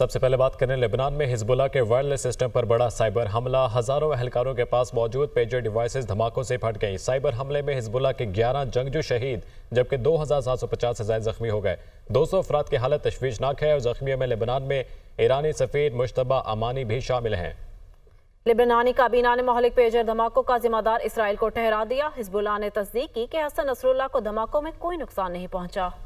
सबसे पहले बात करें लेबनान में हिजबुल्लाह के वायरलेस सिस्टम पर बड़ा साइबर हमला। हजारों एहलकारों के पास मौजूद पेजर डिवाइसेस धमाकों से फट गई। साइबर हमले में हिजबुल्लाह के 11 जंगजू शहीद जबकि 2750 से ज्यादा जख्मी हो गए। 200 अफराद की हालत तशवीशनाक है और जख्मियों में लेबनान में ईरानी सफीर मुश्तबा अमानी भी शामिल हैं। लेबनानी काबीना ने मोहलिक पेजर धमाकों का जिम्मेदार इसराइल को ठहरा दिया। हिजबुल्लाह ने तस्दीक की कि हसन नसरुल्लाह को धमाकों में कोई नुकसान नहीं पहुंचा।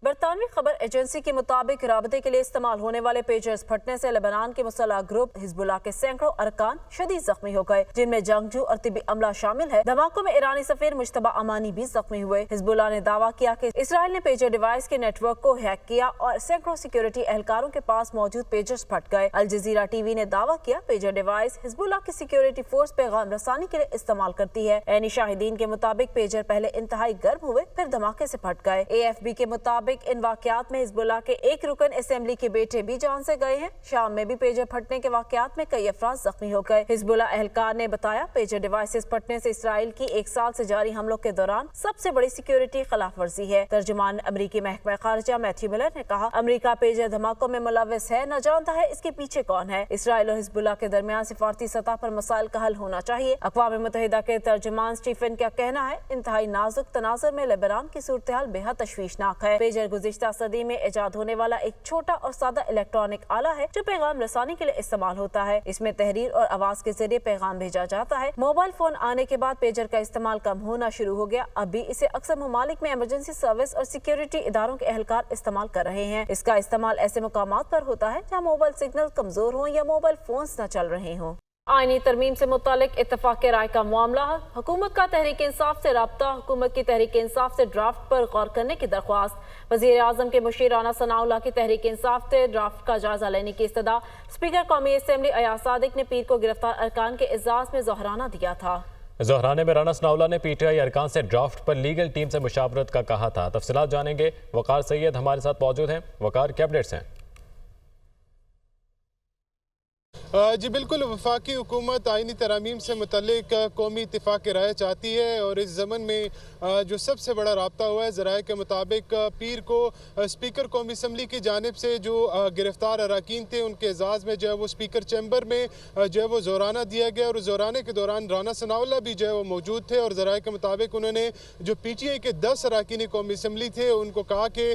बरतानवी खबर एजेंसी के मुताबिक राबते के लिए इस्तेमाल होने वाले पेजर्स फटने से लेबनान के मुसल्लह ग्रुप हिजबुल्लाह के सैकड़ों अरकान शदीद जख्मी हो गए, जिनमें जंगजू और तिब्बी अमला शामिल है। धमाकों में ईरानी सफीर मुश्तबा अमानी भी जख्मी हुए। हिजबुल्लाह ने दावा किया कि इसराइल ने पेजर डिवाइस के नेटवर्क को हैक किया और सैकड़ों सिक्योरिटी एहलकारों के पास मौजूद पेजर्स फट गए। अल जजीरा टीवी ने दावा किया पेजर डिवाइस हिजबुल्लाह की सिक्योरिटी फोर्स पैगाम रसानी के लिए इस्तेमाल करती है। ऐनी शाहिदीन के मुताबिक पेजर पहले इंतहाई गर्म हुए, फिर धमाके से फट गए। AFB के मुताबिक इन वाकयात में हिजबुल्लाह के एक रुकन असेंबली के बेटे भी जान से गए हैं। शाम में भी पेजर फटने के वाकयात में कई अफराद जख्मी हो गए। हिजबुल्लाह एहलकार ने बताया पेजर डिवाइसेस फटने से इसराइल की 1 साल से जारी हमलों के दौरान सबसे बड़ी सिक्योरिटी खिलाफ वर्जी है। तर्जुमान अमरीकी महकमा खारजा मैथ्यू मिलर ने कहा, अमरीका पेजर धमाकों में मुलव्वस है, न जानता है इसके पीछे कौन है। इसराइल और हिजबुल्लाह के दरमियान सिफारती सतह पर मसाइल का हल होना चाहिए। अक़वाम मुत्तहिदा के तर्जुमान स्टीफन का कहना है, इंतहाई नाजुक तनाजुर में लेबनान की सूरत हाल बेहद तशवीशनाक है। पेजर गुज़िश्ता सदी में इजाद होने वाला एक छोटा और सादा इलेक्ट्रॉनिक आला है जो पैगाम रसानी के लिए इस्तेमाल होता है। इसमें तहरीर और आवाज के जरिए पैगाम भेजा जाता है। मोबाइल फोन आने के बाद पेजर का इस्तेमाल कम होना शुरू हो गया। अब भी इसे अक्सर ममालिक में इमरजेंसी सर्विस और सिक्योरिटी इदारों के एहलकार इस्तेमाल कर रहे हैं। इसका इस्तेमाल ऐसे मुकामात पर होता है जहाँ मोबाइल सिग्नल कमजोर हो या मोबाइल फोन्स न चल रहे हों। आईनी तरमीम से मुतालिक इत्तफाक राय का मामला। हुकूमत का तहरीक इंसाफ से राब्ता। हुकूमत की तहरीक इंसाफ से ड्राफ्ट पर गौर करने की दरख्वास्त। वज़ीर आज़म के मुशीर राना सनाउल्लाह की तहरीक इंसाफ से ड्राफ्ट का जायजा लेने की इस्तदा। स्पीकर कौमी असेंबली अयाज सादिक ने पीर को गिरफ्तार अरकान के एजाज में जोहराना दिया था। जोहराने में राना सनाउल्लाह ने PTI अरकान से ड्राफ्ट पर लीगल टीम से मुशावरत का कहा था। तफसीलात जानेंगे। वकार सैयद हमारे साथ मौजूद हैं। वकार, क्या अपडेट्स हैं? जी बिल्कुल, वफाकी हुकूमत आइनी तरामीम से मुतल्लिक कौमी इत्तिफाक राय चाहती है और इस ज़मन में जो सबसे बड़ा राब्ता हुआ है ज़राए के मुताबिक पीर को स्पीकर कौमी असम्बली की जानिब से जो गिरफ्तार अरकान थे उनके एजाज़ में जो है वो स्पीकर चैम्बर में जो है वो जोराना दिया गया और जोराने के दौरान राना सनाउल्लाह भी जो है वो मौजूद थे और ज़राए के मुताबिक उन्होंने जो PTI के 10 अरकान कौमी असम्बली थे उनको कहा कि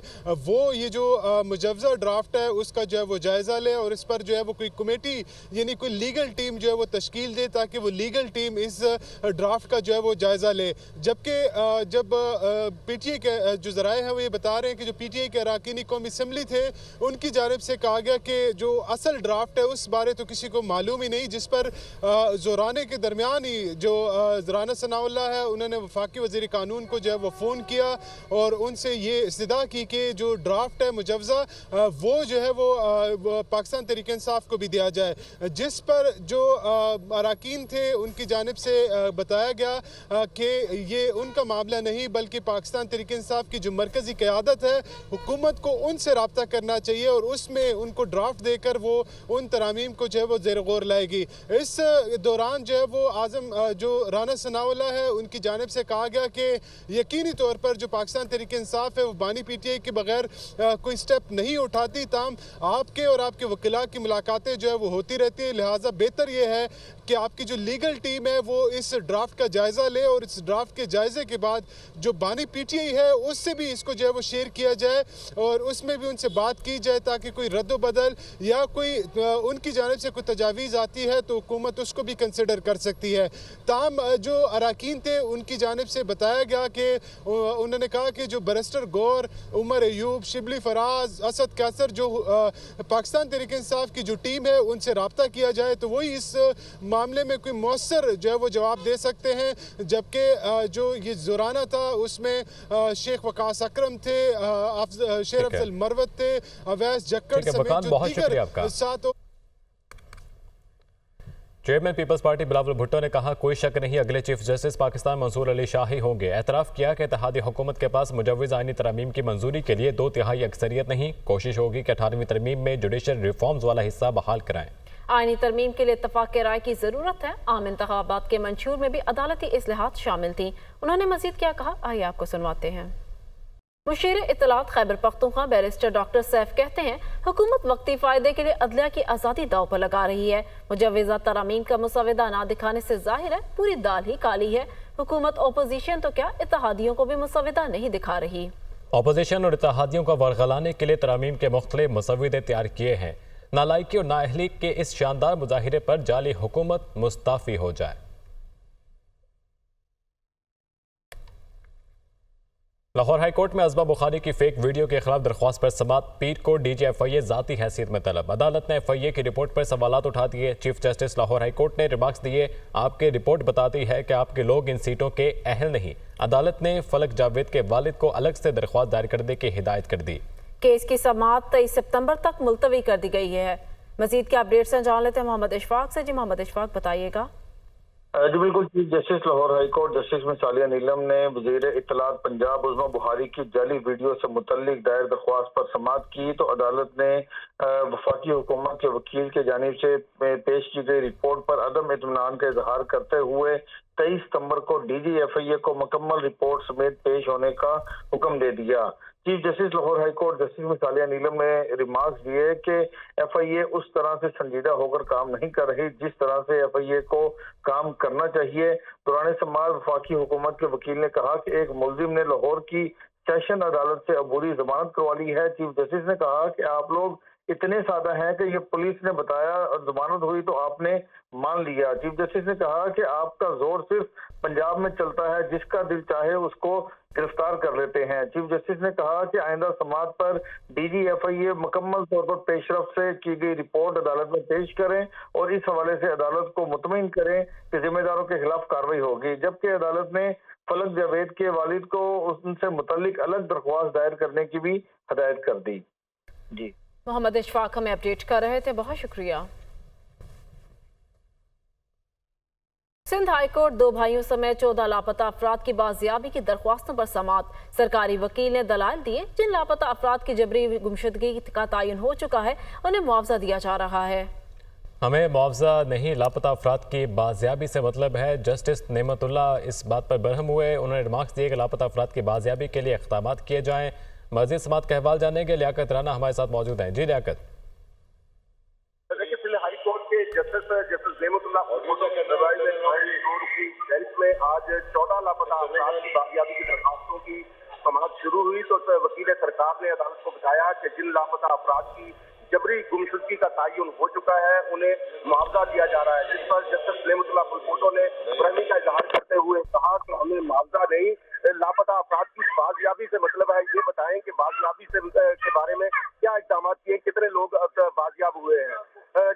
वो ये जो मुजव्वज़ा ड्राफ्ट है उसका जो है वो जायज़ा ले और इस पर जो है वो कोई कमेटी यानी कोई लीगल टीम जो है वो तश्कील दे ताकि वो लीगल टीम इस ड्राफ्ट का जो है वो जायज़ा ले। जबकि जब PTI के जो ज़राए हैं वो ये बता रहे हैं कि जो PTI के अरकान कौमी असम्बली थे उनकी जानिब से कहा गया कि जो असल ड्राफ्ट है उस बारे तो किसी को मालूम ही नहीं, जिस पर जोराने के दरमियान ही जो राना सनाउल्लाह है उन्होंने वफाकी वज़ीर कानून को जो है वो फ़ोन किया और उनसे ये इस्तदा की कि जो ड्राफ्ट है मुजव्वज़ा वो जो है वो पाकिस्तान तहरीक इंसाफ को भी दिया जाए, जिस पर जो अरकान थे उनकी जानिब से बताया गया कि ये उनका मामला नहीं बल्कि पाकिस्तान तहरीक इंसाफ की जो मरकज़ी क़यादत है हुकूमत को उनसे रब्ता करना चाहिए और उसमें उनको ड्राफ्ट देकर वो उन तरामीम को जो है वो ज़ेर गौर लाएगी। इस दौरान जो है वो आज़म जो राना सनाउल्लाह है उनकी जानिब से कहा गया कि यकीनी तौर पर जो पाकिस्तान तहरीक इंसाफ है वो बानी PTI के बगैर कोई स्टेप नहीं उठाती, ताम आपके और आपके वकीला की मुलाकातें जो है वो होती रहती है, लिहाजा बेहतर ये है कि आपकी जो लीगल टीम है वो इस ड्राफ्ट का जायज़ा ले और इस ड्राफ्ट के जायज़े के बाद जो बानी PTI है उससे भी इसको जो है वो शेयर किया जाए और उसमें भी उनसे बात की जाए ताकि कोई रद्द बदल या कोई उनकी जानिब से कोई तजावीज़ आती है तो हुकूमत उसको भी कंसिडर कर सकती है। ताम जो अरकान थे उनकी जानिब से बताया गया कि उन्होंने कहा कि जो बैरिस्टर गौर, उमर अयूब, शिबली फराज, असद कैसर जो पाकिस्तान तहरीक इंसाफ की जो टीम है उनसे रब्ता किया जाए तो वही इस मामले में कोई मौसर जो है वो जवाब दे सकते हैं। जबकि जो ये जोराना था उसमें शेख वकास अकरम थे, शेर अफजल मरवत थे, अवैस जक्कड़ समेत जो दीगर साथ। Chairman People's Party Bilawal Bhutto ने कहा, कोई शक नहीं अगले चीफ जस्टिस पाकिस्तान मंसूर अली शाह ही होंगे। एतराफ़ किया कि इत्तेहादी हुकूमत के पास मुजव्वज़ आइनी तरमीम की मंजूरी के लिए 2/3 अक्सरियत नहीं। कोशिश होगी कि 18वीं तरमीम में जुडिशल रिफॉर्म्स वाला हिस्सा बहाल कराएं। आईनी तरमीम के लिए इत्तफाक राय की जरूरत है। आम इंतखाबात के मंशूर में भी अदालती इस्लाहात शामिल थी। उन्होंने मजीद क्या कहा, आइए आपको सुनवाते हैं। मुशीर इत्तलात खैबर पख्तूनख्वा बैरिस्टर डॉक्टर सैफ कहते हैं हुकूमत वक्ती फायदे के लिए अदलिया की आज़ादी दाव पर लगा रही है। मुजव्वज़ा तरामीम का मुसविदा ना दिखाने से जाहिर है पूरी दाल ही काली है। हुकूमत ओपोजिशन तो क्या इत्तेहादियों को भी मुसविदा नहीं दिखा रही। अपोजिशन और इत्तेहादियों को वरगलाने के लिए तरामीम के मुख्तलिफ मुसविदे तैयार किए हैं। नालायकी और नाअहली के इस शानदार मुजाहिरे पर जाली हुकूमत मुस्ताफ़ी हो जाए। लाहौर हाई कोर्ट में अज़बा बुखारी की फेक वीडियो के खिलाफ दरख्वास्त पर समाअत। पीर को DG-FIA ज़ाती हैसियत में तलब। अदालत ने FIA की रिपोर्ट पर सवालात उठा दिए। Chief justice Lahore high court ने रिमार्क्स दिए, आपकी रिपोर्ट बताती है कि आपके लोग इन सीटों के अहल नहीं। अदालत ने फलक जावेद के वालिद को अलग से दरख्वास्त दायर करने की हिदायत कर दी। केस की समाअत 23 सितंबर तक मुलतवी कर दी गई है। मजीद के अपडेट से जान लेते हैं मोहम्मद इशफाक से। जी मोहम्मद इशफाक, बताइएगा। जी बिल्कुल, chief justice Lahore high court justice मिसालिया नीलम ने वज़ीर इत्तलात पंजाब उज़्मा बुखारी की जाली वीडियो से मुतल्लिक दायर दरख्वास्त पर समाअत की तो अदालत ने वफाकी हुकूमत के वकील के जानिब से पेश की गई रिपोर्ट पर अदम इत्मीनान का इजहार करते हुए 23 सितंबर को DG-FIA को मुकम्मल रिपोर्ट समेत पेश होने का हुक्म दे दिया। Chief justice Lahore high court justice मिसालिया नीलम ने रिमार्क्स दिए कि FIA उस तरह से संजीदा होकर काम नहीं कर रही जिस तरह से FIA को काम करना चाहिए। दौरान समाअत वफाकी हुकूमत के वकील ने कहा कि एक मुल्जिम ने लाहौर की सेशन अदालत से अबूरी जमानत करवा ली है। चीफ जस्टिस ने कहा कि आप लोग इतने सादा हैं कि ये पुलिस ने बताया और जमानत हुई तो आपने मान लिया। चीफ जस्टिस ने कहा कि आपका जोर सिर्फ पंजाब में चलता है, जिसका दिल चाहे उसको गिरफ्तार कर लेते हैं। चीफ जस्टिस ने कहा कि आइंदा समाअत पर DG-FIA मुकम्मल तौर पर पेशरफ से की गई रिपोर्ट अदालत में पेश करें और इस हवाले से अदालत को मुतमईन करें कि जिम्मेदारों के खिलाफ कार्रवाई होगी। जबकि अदालत ने फलक जावेद के वालिद को उनसे मुतल्लिक अलग दरख्वास्त दायर करने की भी हदायत कर दी। जी मोहम्मद इशफाक हमें अपडेट कर रहे थे, बहुत शुक्रिया। सिंध हाई कोर्ट 2 भाइयों समेत 14 लापता अफराद की बाजियाबी की दरख्वास्तों पर समाअत। सरकारी वकील ने दलाइल दिए, जिन लापता अफराद की जबरी गुमशुदगी का तयन हो चुका है उन्हें मुआवजा दिया जा रहा है। हमें मुआवजा नहीं, लापता अफराद की बाजियाबी से मतलब है। जस्टिस नेमतुल्ला इस बात पर बरहम हुए। उन्होंने रिमार्क्स दिए कि लापता अफराद की बाजियाबी के लिए इक़दाम किए जाएँ। मज़ीद समाअत का अहवाल जानने के लियाकत राना हमारे साथ मौजूद हैं। जी लियाकत। हाई कोर्ट के जस्टिस नेमतुल्ला बेंच में आज 14 लापता अफराद की बाजियाबी की दरखास्तों की समाअत शुरू हुई तो वकील सरकार ने अदालत को बताया कि जिन लापता अफराद की जबरी गुमशुदगी का तयन हो चुका है उन्हें मुआवजा दिया जा रहा है, जिस पर जस्टिस नेमतुल्ला फुलपोटो ने बरहमी का इजहार करते हुए कहा कि हमें मुआवजा नहीं, लापता अफराद की बाजियाबी से मतलब है। ये बताएं कि बाजियाबी से के बारे में क्या इकदाम किए, कितने लोग बाजियाब हुए हैं।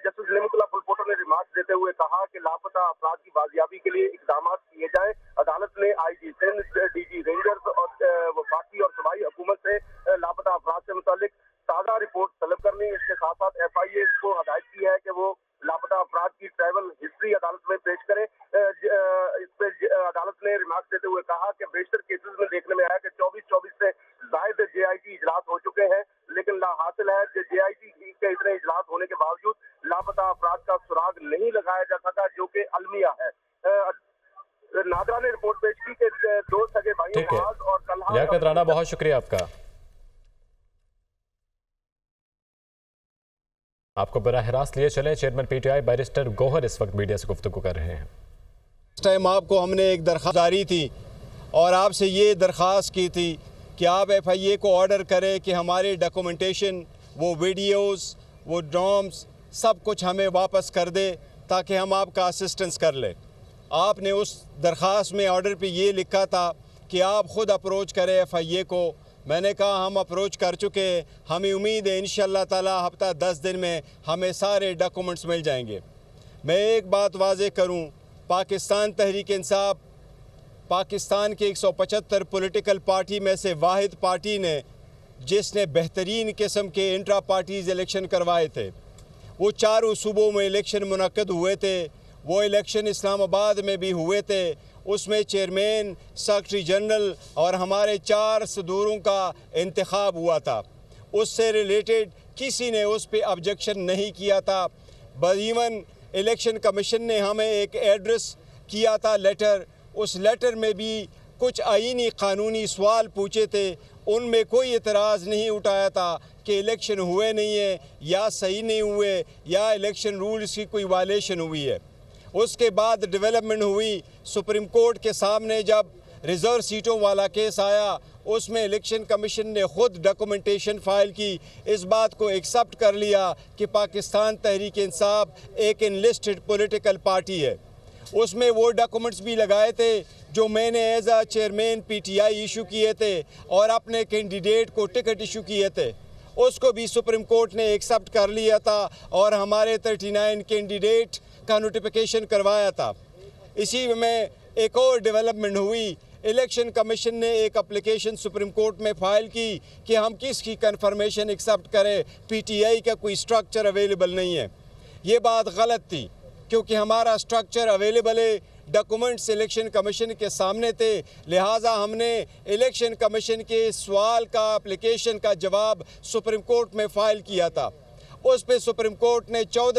जस्टिस नेमतुल्ला फुलपोटो ने रिमार्क्स देते हुए कहा कि लापता अफराद की बाजियाबी के लिए इकदाम किए जाए। अदालत ने IG सिंध, DG रेंजर्स और वफाकी और सूबाई हुकूमत से लापता अफराद से मुतालिक ताज़ा रिपोर्ट तलब करनी, इसके साथ साथ FIA को हदायत की है कि वो लापता अफराद की ट्रैवल हिस्ट्री अदालत में पेश करें। इस पर अदालत ने रिमार्क्स देते हुए कहा कि बेशतर केसेस में देखने में आया कि 24 से जायद JIT इजलास हो चुके हैं, लेकिन हासिल है कि JIT के इतने इजलास होने के बावजूद लापता अफराद का सुराग नहीं लगाया जा सका, जो कि अलमिया है। नादरा ने रिपोर्ट पेश की कि 2 सगे भाइयों और लियाकत राना, बहुत शुक्रिया आपका। आपको बराह रास्त लिए चले। चेयरमैन PTI बैरिस्टर गौहर इस वक्त मीडिया से गुफ्तगू कर रहे हैं। इस टाइम आपको हमने एक दरख्वास्त जारी थी और आपसे ये दरख्वास्त की थी कि आप FIA को ऑर्डर करें कि हमारे डॉक्यूमेंटेशन, वो वीडियोस, वो ड्राम्स, सब कुछ हमें वापस कर दे ताकि हम आपका असिस्टेंस कर लें। आपने उस दरख्वास्त में ऑर्डर पे ये लिखा था कि आप ख़ुद अप्रोच करें FIA को। मैंने कहा हम अप्रोच कर चुके हैं, हमें उम्मीद है इंशाअल्लाह ताला हफ्ता 10 दिन में हमें सारे डॉक्यूमेंट्स मिल जाएंगे। मैं एक बात वाज़ेह करूं, पाकिस्तान तहरीक इंसाफ पाकिस्तान के 175 पॉलिटिकल पार्टी में से वाहिद पार्टी ने जिसने बेहतरीन किस्म के इंट्रा पार्टीज़ इलेक्शन करवाए थे। वो 4 सूबों में इलेक्शन मुनक्कद हुए थे। वो इलेक्शन इस्लामाबाद में भी हुए थे। उसमें चेयरमैन, सेक्रेटरी जनरल और हमारे 4 सदूरों का इंतखाब हुआ था। उससे रिलेटेड किसी ने उस पर ऑब्जेक्शन नहीं किया था। इवन इलेक्शन कमीशन ने हमें एक एड्रेस किया था लेटर, उस लेटर में भी कुछ आईनी कानूनी सवाल पूछे थे। उनमें कोई एतराज़ नहीं उठाया था कि इलेक्शन हुए नहीं है या सही नहीं हुए या इलेक्शन रूल्स की कोई वायलेशन हुई है। उसके बाद डेवलपमेंट हुई, सुप्रीम कोर्ट के सामने जब रिज़र्व सीटों वाला केस आया, उसमें इलेक्शन कमीशन ने ख़ुद डॉक्यूमेंटेशन फ़ाइल की, इस बात को एक्सेप्ट कर लिया कि पाकिस्तान तहरीक इंसाफ एक इनलिस्टेड पॉलिटिकल पार्टी है। उसमें वो डॉक्यूमेंट्स भी लगाए थे जो मैंने एज आ चेयरमैन पीटीआई इशू किए थे और अपने कैंडिडेट को टिकट इशू किए थे, उसको भी सुप्रीम कोर्ट ने एक्सेप्ट कर लिया था और हमारे 39 कैंडिडेट का नोटिफिकेशन करवाया था। इसी में एक और डेवलपमेंट हुई, इलेक्शन कमीशन ने एक एप्लीकेशन सुप्रीम कोर्ट में फ़ाइल की कि हम किसकी कन्फर्मेशन एक्सेप्ट करें, पीटीआई का कोई स्ट्रक्चर अवेलेबल नहीं है। ये बात गलत थी क्योंकि हमारा स्ट्रक्चर अवेलेबल है, डॉक्यूमेंट्स इलेक्शन कमीशन के सामने थे, लिहाजा हमने इलेक्शन कमीशन के सवाल का एप्लीकेशन का जवाब सुप्रीम कोर्ट में फ़ाइल किया था। उस पे सुप्रीम कोर्ट ने 14